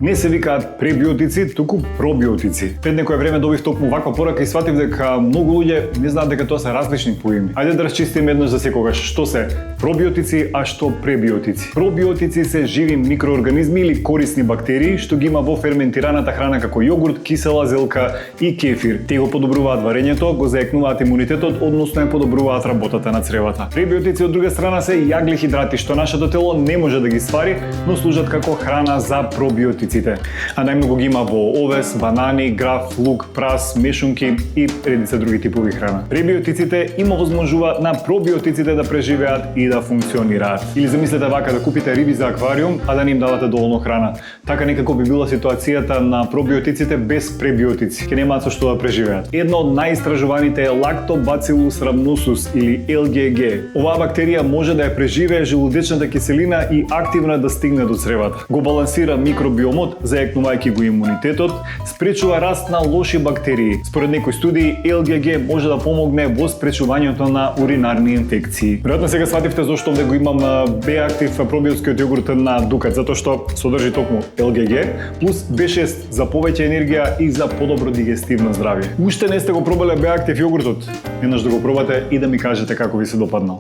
Не се викаат пребиотици, туку пробиотици. Пред некое време добив токму ваква порака и сватив дека многу луѓе не знаат дека тоа се различни поими. Ајде да расчистиме еднаш за секогаш што се пробиотици, а што пребиотици. Пробиотици се живи микроорганизми или корисни бактерии што ги има во ферментираната храна како јогурт, кисела зелка и кефир. Те го подобруваат варењето, го заекнуваат имунитетот, односно ја подобруваат работата на цревата. Пребиотици од друга страна се јаглихидрати што нашето тело не може да ги свари, но служат како храна за пробиотици. А најмногу ги има во овес, банани, граф, лук, прас, мешунки и редица други типови храна. Пребиотиците им овозможуваат на пробиотиците да преживеат и да функционираат. Или замислете вака да купите риби за аквариум, а да не им давате доволно храна. Така некако би била ситуацијата на пробиотиците без пребиотици. Ке немаат со што да преживеат. Едно од најистражуваните е Lactobacillus rhamnosus или LGG. Оваа бактерија може да ја преживее желудечната киселина и активно да стигне до цревата. Го балансира микробиомот, заекнувајќи го имунитетот, спречува раст на лоши бактерии. Според некои студии, LGG може да помогне во спречувањето на уринарни инфекции. Веројатно сега свативте зошто овде го имам B-актив пробиотскиот јогурт на Дукат, затоа што содржи токму LGG плюс B6 за повеќе енергија и за подобро дигестивно здравје. Уште не сте го пробале B-актив јогуртот? Еднаш да го пробате и да ми кажете како ви се допаднал.